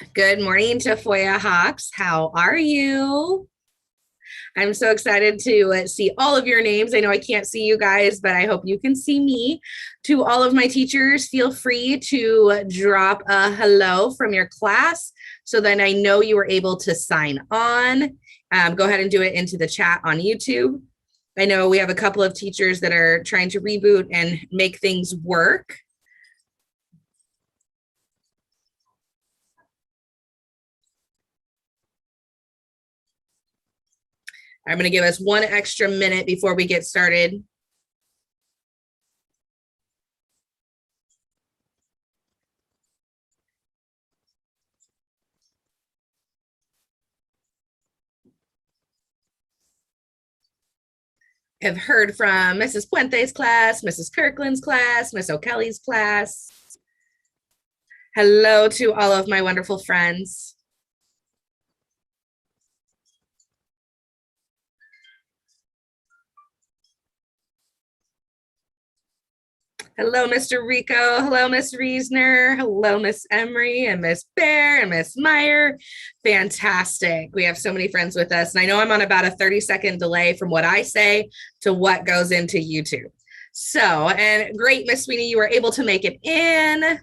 Good morning, Tafoya Hawks. How are you? I'm so excited to see all of your names. I know I can't see you guys, but I hope you can see me. To all of my teachers, feel free to drop a hello from your class so that I know you were able to sign on. Go ahead and do it into the chat on YouTube. I know we have a couple of teachers that are trying to reboot and make things work. I'm going to give us one extra minute before we get started. Have heard from Mrs. Puente's class, Mrs. Kirkland's class, Miss O'Kelly's class. Hello to all of my wonderful friends. Hello, Mr. Rico. Hello, Miss Reesner. Hello, Miss Emery and Miss Bear and Miss Meyer. Fantastic. We have so many friends with us. And I know I'm on about a 30-second delay from what I say to what goes into YouTube. So, and great, Miss Sweeney, you were able to make it in.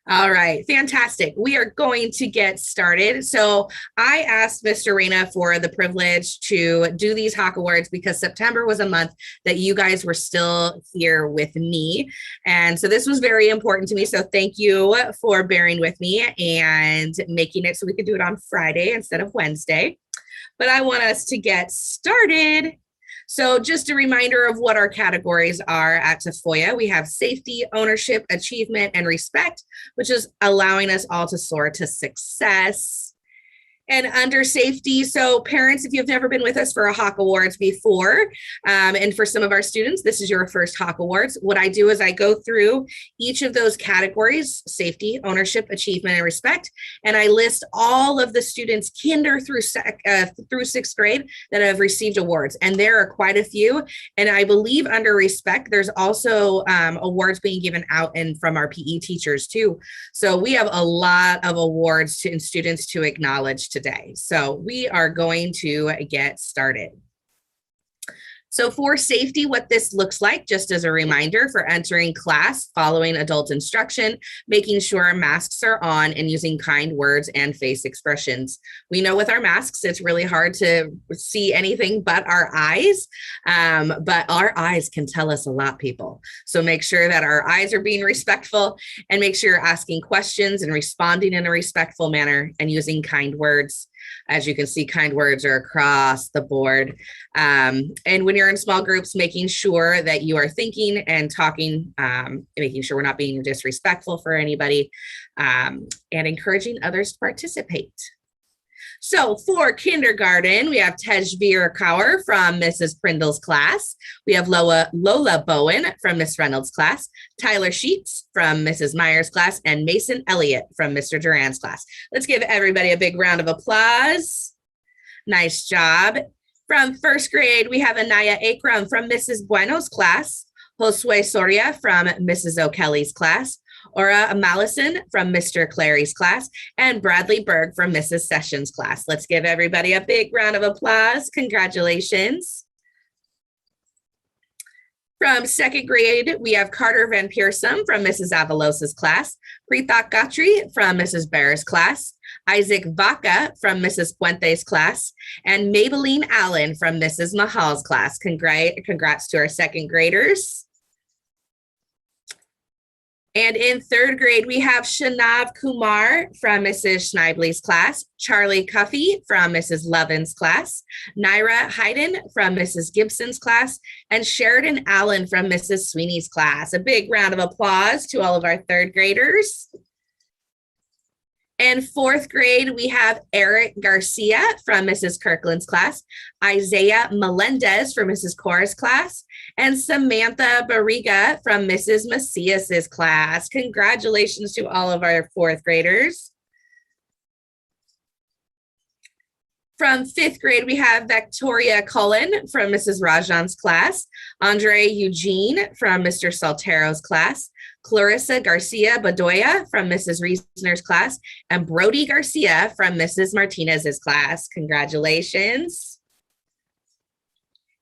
All right, fantastic. We are going to get started. So I asked Mr. Reyna for the privilege to do these Hawk Awards because September was a month that you guys were still here with me. And so this was very important to me. So thank you for bearing with me and making it so we could do it on Friday instead of Wednesday. But I want us to get started. So just a reminder of what our categories are at Tafoya. We have safety, ownership, achievement, and respect, which is allowing us all to soar to success. And under safety, so parents, if you've never been with us for a Hawk Awards before, and for some of our students, this is your first Hawk Awards, what I do is I go through each of those categories, safety, ownership, achievement, and respect, and I list all of the students kinder through sixth grade that have received awards. And there are quite a few. And I believe under respect, there's also awards being given out and from our PE teachers too. So we have a lot of awards to students to acknowledge today. So we are going to get started. So for safety, what this looks like, just as a reminder for entering class, following adult instruction, making sure masks are on and using kind words and face expressions. We know with our masks, it's really hard to see anything but our eyes, but our eyes can tell us a lot, people. So make sure that our eyes are being respectful and make sure you're asking questions and responding in a respectful manner and using kind words. As you can see, kind words are across the board. And when you're in small groups, making sure that you are thinking and talking, making sure we're not being disrespectful for anybody, and encouraging others to participate. So for kindergarten, we have Tejveer Kaur from Mrs. Prindle's class. We have Lola Bowen from Miss Reynolds' class, Tyler Sheets from Mrs. Meyer's class, and Mason Elliott from Mr. Duran's class. Let's give everybody a big round of applause. Nice job. From first grade, we have Anaya Akram from Mrs. Bueno's class, Josue Soria from Mrs. O'Kelly's class, Aura Malison from Mr. Clary's class, and Bradley Berg from Mrs. Sessions' class. Let's give everybody a big round of applause. Congratulations. From second grade, we have Carter Van Pearsum from Mrs. Avalos's class, Preethak Gatri from Mrs. Bear's class, Isaac Vaca from Mrs. Puente's class, and Maybelline Allen from Mrs. Mahal's class. Congrats to our second graders. And in third grade, we have Shanav Kumar from Mrs. Schneibly's class, Charlie Cuffey from Mrs. Lovin's class, Naira Hayden from Mrs. Gibson's class, and Sheridan Allen from Mrs. Sweeney's class. A big round of applause to all of our third graders. And fourth grade, we have Eric Garcia from Mrs. Kirkland's class, Isaiah Melendez from Mrs. Cora's class, and Samantha Barriga from Mrs. Macias's class. Congratulations to all of our fourth graders. From fifth grade, we have Victoria Cullen from Mrs. Rajan's class, Andre Eugene from Mr. Saltero's class, Clarissa Garcia Bedoya from Mrs. Reesner's class, and Brody Garcia from Mrs. Martinez's class. Congratulations.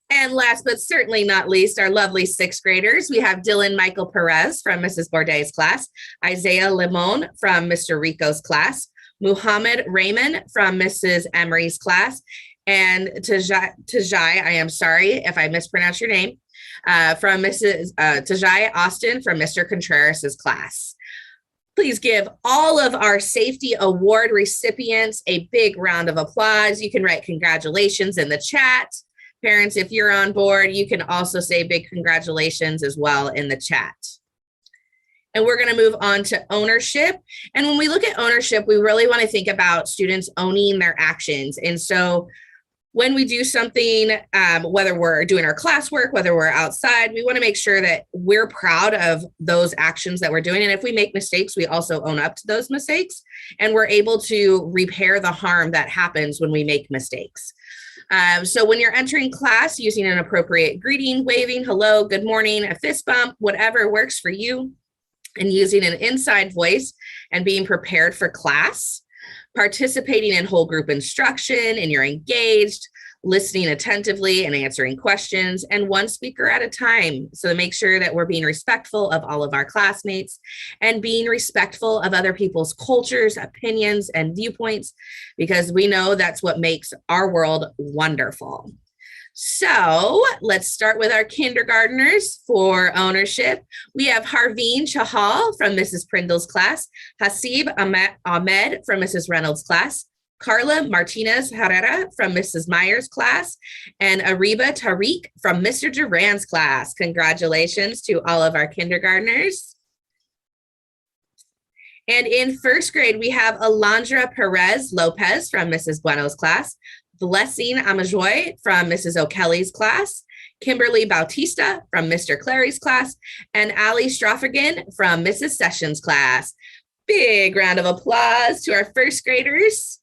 And last but certainly not least, our lovely sixth graders. We have Dylan Michael Perez from Mrs. Bourdais' class, Isaiah Limon from Mr. Rico's class, Muhammad Raymond from Mrs. Emery's class, and Tajai, I am sorry if I mispronounce your name, from Mrs. Tajai Austin from Mr. Contreras' class. Please give all of our safety award recipients a big round of applause. You can write congratulations in the chat. Parents, if you're on board, you can also say big congratulations as well in the chat. And we're going to move on to ownership. And when we look at ownership, we really want to think about students owning their actions. And so when we do something, whether we're doing our classwork, whether we're outside, we want to make sure that we're proud of those actions that we're doing. And if we make mistakes, we also own up to those mistakes. And we're able to repair the harm that happens when we make mistakes. So when you're entering class, using an appropriate greeting, waving, hello, good morning, a fist bump, whatever works for you, and using an inside voice and being prepared for class, participating in whole group instruction, and you're engaged, listening attentively and answering questions, and one speaker at a time. So make sure that we're being respectful of all of our classmates and being respectful of other people's cultures, opinions, and viewpoints, because we know that's what makes our world wonderful. So let's start with our kindergartners for ownership. We have Harveen Chahal from Mrs. Prindle's class, Hasib Ahmed from Mrs. Reynolds' class, Carla Martinez Herrera from Mrs. Myers' class, and Ariba Tariq from Mr. Duran's class. Congratulations to all of our kindergartners. And in first grade, we have Alondra Perez Lopez from Mrs. Bueno's class, Blessing Amajoy from Mrs. O'Kelly's class, Kimberly Bautista from Mr. Clary's class, and Ali Stroffergan from Mrs. Sessions' class. Big round of applause to our first graders.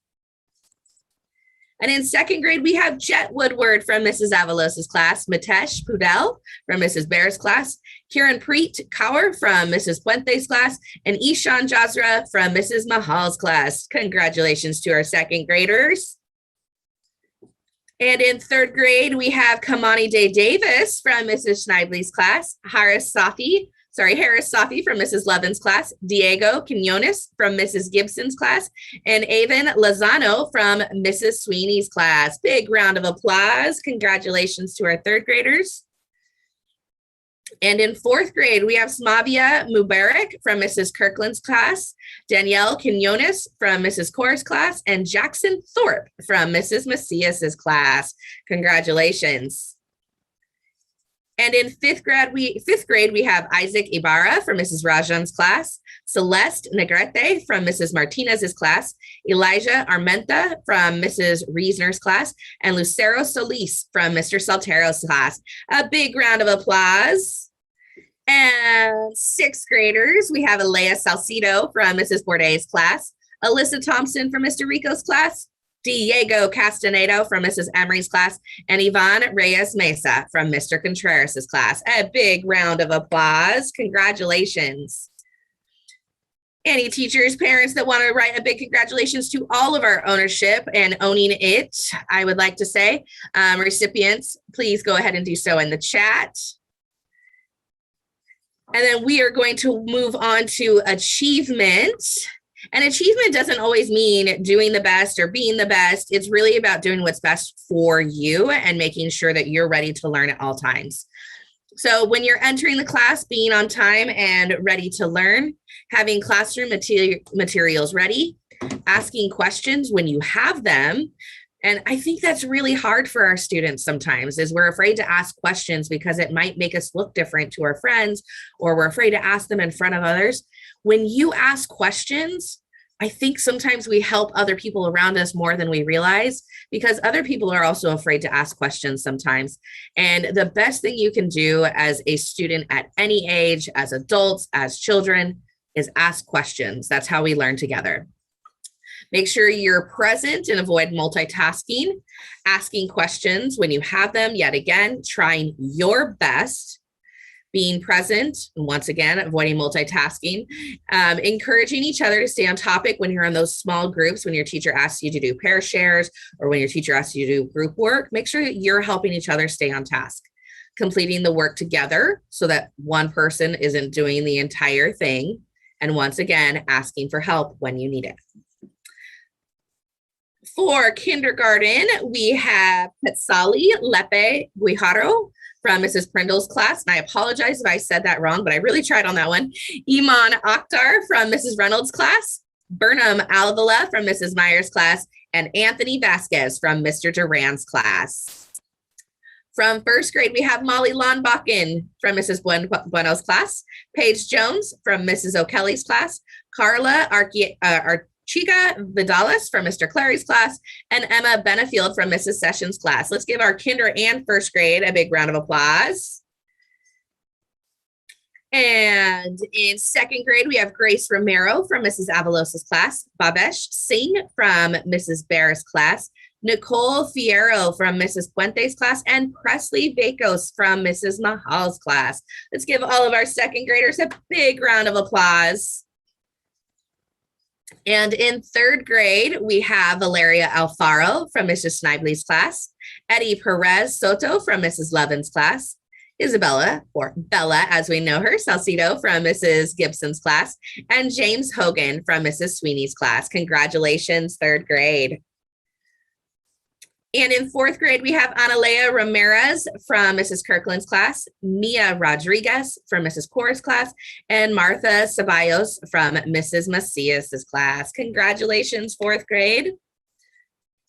And in second grade, we have Jet Woodward from Mrs. Avalos' class, Mitesh Pudel from Mrs. Bear's class, Kieran Preet Kaur from Mrs. Puente's class, and Ishan Jazra from Mrs. Mahal's class. Congratulations to our second graders. And in third grade, we have Kamani Day Davis from Mrs. Schneidley's class, Harris Safi from Mrs. Levin's class, Diego Quinones from Mrs. Gibson's class, and Avon Lozano from Mrs. Sweeney's class. Big round of applause. Congratulations to our third graders. And in fourth grade, we have Smavia Mubarak from Mrs. Kirkland's class, Danielle Quinones from Mrs. Cora's class, and Jackson Thorpe from Mrs. Macias's class. Congratulations. And in fifth grade, we have Isaac Ibarra from Mrs. Rajan's class, Celeste Negrete from Mrs. Martinez's class, Elijah Armenta from Mrs. Reesner's class, and Lucero Solis from Mr. Saltero's class. A big round of applause. And sixth graders, we have Alea Salcido from Mrs. Bourdais' class, Alyssa Thompson from Mr. Rico's class, Diego Castanedo from Mrs. Emery's class, and Yvonne Reyes Mesa from Mr. Contreras' class. A big round of applause. Congratulations. Any teachers, parents that want to write a big congratulations to all of our ownership and owning it, I would like to say, recipients, please go ahead and do so in the chat. And then we are going to move on to achievement. And achievement doesn't always mean doing the best or being the best. It's really about doing what's best for you and making sure that you're ready to learn at all times. So when you're entering the class, being on time and ready to learn, having classroom materials ready, asking questions when you have them. And I think that's really hard for our students sometimes, is we're afraid to ask questions because it might make us look different to our friends, or we're afraid to ask them in front of others. When you ask questions, I think sometimes we help other people around us more than we realize, because other people are also afraid to ask questions sometimes. And the best thing you can do as a student at any age, as adults, as children, is ask questions. That's how we learn together. Make sure you're present and avoid multitasking, asking questions when you have them, yet again, trying your best, being present, and once again, avoiding multitasking, encouraging each other to stay on topic when you're in those small groups, when your teacher asks you to do pair shares or when your teacher asks you to do group work, make sure that you're helping each other stay on task, completing the work together so that one person isn't doing the entire thing, and once again, asking for help when you need it. For kindergarten, we have Quetzali Lepe Guijaro from Mrs. Prindle's class. And I apologize if I said that wrong, but I really tried on that one. Iman Akhtar from Mrs. Reynolds' class. Burnham Alvala from Mrs. Myers' class. And Anthony Vasquez from Mr. Duran's class. From first grade, we have Molly Lonbakken from Mrs. Bueno's class. Paige Jones from Mrs. O'Kelly's class. Carla Chica Vidalis from Mr. Clary's class, and Emma Benefield from Mrs. Sessions' class. Let's give our kinder and first grade a big round of applause. And in second grade, we have Grace Romero from Mrs. Avalos's class, Babesh Singh from Mrs. Bear's class, Nicole Fierro from Mrs. Puente's class, and Presley Vacos from Mrs. Mahal's class. Let's give all of our second graders a big round of applause. And in third grade, we have Valeria Alfaro from Mrs. Snively's class, Eddie Perez Soto from Mrs. Levin's class, Isabella, or Bella as we know her, Salcido from Mrs. Gibson's class, and James Hogan from Mrs. Sweeney's class. Congratulations, third grade. And in fourth grade, we have Analea Ramirez from Mrs. Kirkland's class, Mia Rodriguez from Mrs. Cora's class, and Martha Ceballos from Mrs. Macias's class. Congratulations, fourth grade.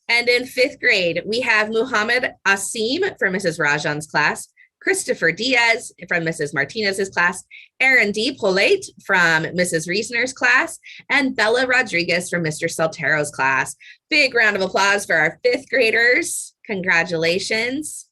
And in fifth grade, we have Muhammad Asim from Mrs. Rajan's class, Christopher Diaz from Mrs. Martinez's class, Aaron D. Polate from Mrs. Reisner's class, and Bella Rodriguez from Mr. Saltero's class. Big round of applause for our fifth graders. Congratulations.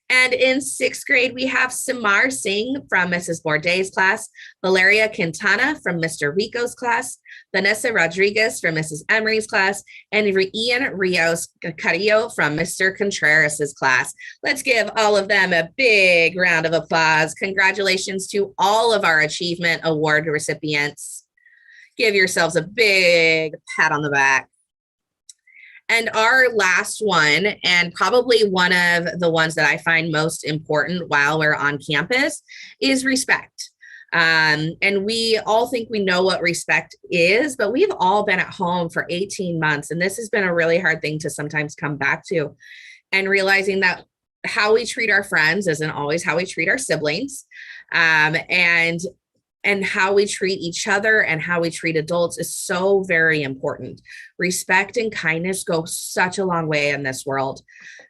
And in sixth grade, we have Samar Singh from Mrs. Bourdais' class, Valeria Quintana from Mr. Rico's class, Vanessa Rodriguez from Mrs. Emery's class, and Ian Rios Carrillo from Mr. Contreras' class. Let's give all of them a big round of applause. Congratulations to all of our Achievement Award recipients. Give yourselves a big pat on the back. And our last one, and probably one of the ones that I find most important while we're on campus, is respect. And we all think we know what respect is, but we've all been at home for 18 months. And this has been a really hard thing to sometimes come back to, and realizing that how we treat our friends isn't always how we treat our siblings. And how we treat each other and how we treat adults is so very important. Respect and kindness go such a long way in this world.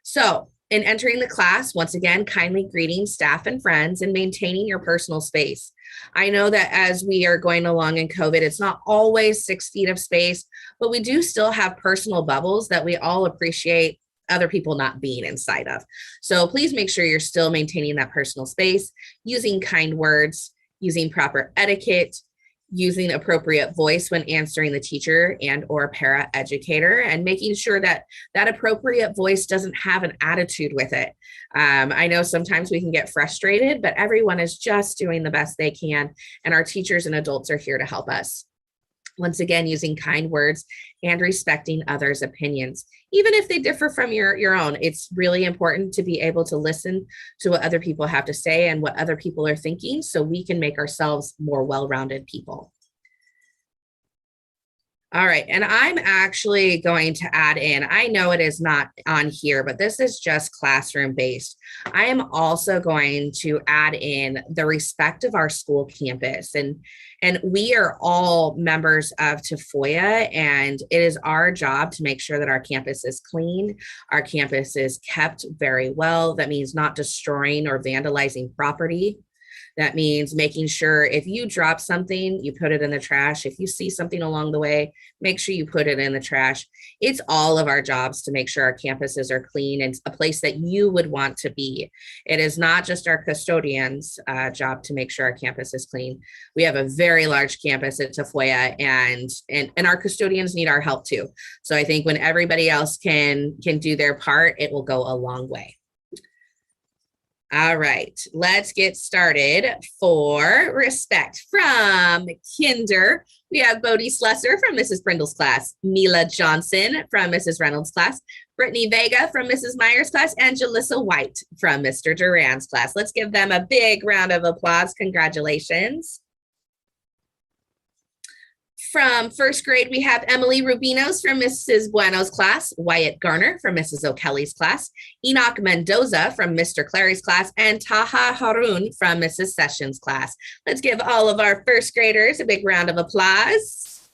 So in entering the class, once again, kindly greeting staff and friends and maintaining your personal space. I know that as we are going along in COVID, it's not always 6 feet of space, but we do still have personal bubbles that we all appreciate other people not being inside of. So please make sure you're still maintaining that personal space, using kind words, using proper etiquette, using appropriate voice when answering the teacher and or para educator, and making sure that that appropriate voice doesn't have an attitude with it. I know sometimes we can get frustrated, but everyone is just doing the best they can, and our teachers and adults are here to help us. Once again, using kind words and respecting others' opinions, even if they differ from your own. It's really important to be able to listen to what other people have to say and what other people are thinking, so we can make ourselves more well-rounded people. All right, and I'm actually going to add in, I know it is not on here, but this is just classroom based. I am also going to add in the respect of our school campus. And we are all members of Tafoya, and it is our job to make sure that our campus is clean, our campus is kept very well. That means not destroying or vandalizing property. That means making sure if you drop something, you put it in the trash. If you see something along the way, make sure you put it in the trash. It's all of our jobs to make sure our campuses are clean and a place that you would want to be. It is not just our custodians' job to make sure our campus is clean. We have a very large campus at Tafoya, and our custodians need our help too. So I think when everybody else can do their part, it will go a long way. All right, let's get started for respect. From kinder, we have Bodie Slesser from Mrs. Brindle's class, Mila Johnson from Mrs. Reynolds' class, Brittany Vega from Mrs. Myers' class, and Jalissa White from Mr. Duran's class. Let's give them a big round of applause. Congratulations. From first grade, we have Emily Rubinos from Mrs. Bueno's class, Wyatt Garner from Mrs. O'Kelly's class, Enoch Mendoza from Mr. Clary's class, and Taha Haroun from Mrs. Sessions' class. Let's give all of our first graders a big round of applause.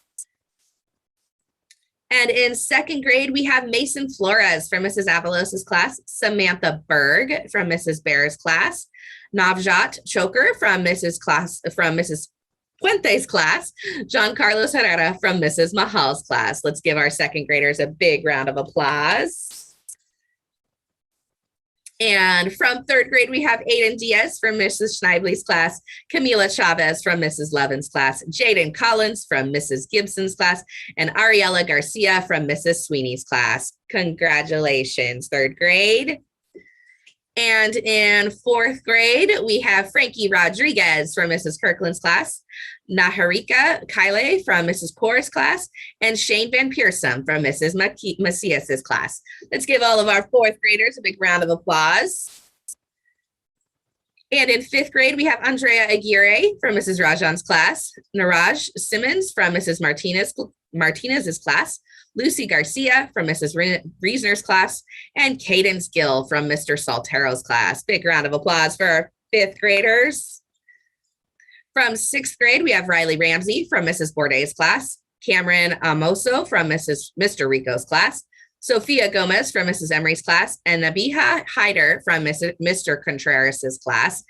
And in second grade, we have Mason Flores from Mrs. Avalos' class, Samantha Berg from Mrs. Bear's class, Navjot Choker from Mrs. Puente's class, John Carlos Herrera from Mrs. Mahal's class. Let's give our second graders a big round of applause. And from third grade, we have Aiden Diaz from Mrs. Schneibly's class, Camila Chavez from Mrs. Levin's class, Jaden Collins from Mrs. Gibson's class, and Ariella Garcia from Mrs. Sweeney's class. Congratulations, third grade. And in fourth grade, we have Frankie Rodriguez from Mrs. Kirkland's class, Naharika Kyle from Mrs. Kaur's class, and Shane Van Pearsum from Mrs. Macias's class. Let's give all of our fourth graders a big round of applause. And in fifth grade, we have Andrea Aguirre from Mrs. Rajan's class, Niraj Simmons from Mrs. Martinez's class, Lucy Garcia from Mrs. Reisner's class, and Cadence Gill from Mr. Saltero's class. Big round of applause for our fifth graders. From sixth grade, we have Riley Ramsey from Mrs. Bourdais' class, Cameron Amoso from Mr. Rico's class, Sophia Gomez from Mrs. Emery's class, and Nabiha Hyder from Mr. Contreras' class.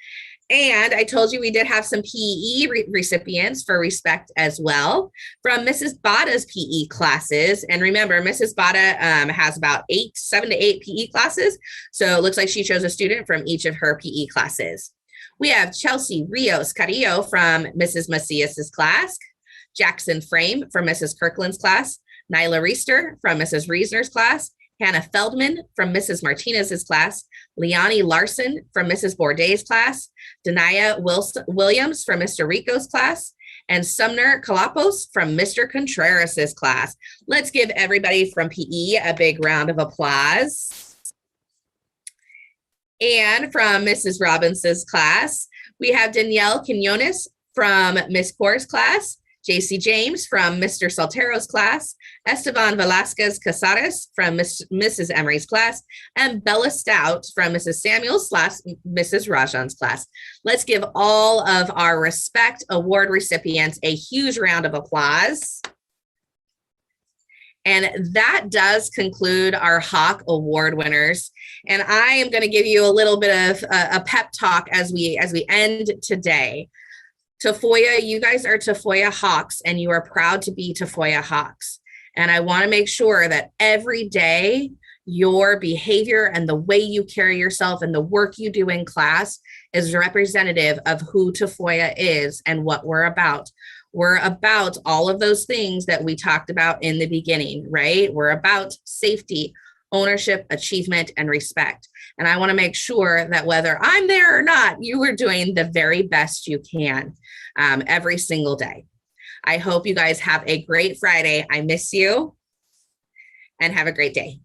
And I told you we did have some PE recipients for respect as well from Mrs. Bada's PE classes. And remember, Mrs. Bada has about 7 to 8 PE classes. So it looks like she chose a student from each of her PE classes. We have Chelsea Rios Carrillo from Mrs. Macias's class, Jackson Frame from Mrs. Kirkland's class, Nyla Reister from Mrs. Reisner's class, Hannah Feldman from Mrs. Martinez's class, Leonie Larson from Mrs. Bourdais' class, Denaya Williams from Mr. Rico's class, and Sumner Calapos from Mr. Contreras' class. Let's give everybody from PE a big round of applause. And from Mrs. Robinson's class, we have Danielle Quinones from Miss Kaur's class, JC James from Mr. Saltero's class, Esteban Velasquez Casares from Mrs. Emery's class, and Bella Stout from Mrs. Samuel's class, Mrs. Rajan's class. Let's give all of our Respect Award recipients a huge round of applause. And that does conclude our Hawk Award winners. And I am going to give you a little bit of a pep talk as we end today. Tafoya, you guys are Tafoya Hawks, and you are proud to be Tafoya Hawks. And I want to make sure that every day your behavior and the way you carry yourself and the work you do in class is representative of who Tafoya is and what we're about. We're about all of those things that we talked about in the beginning, right? We're about safety, ownership, achievement, and respect. And I want to make sure that whether I'm there or not, you are doing the very best you can every single day. I hope you guys have a great Friday. I miss you, and have a great day.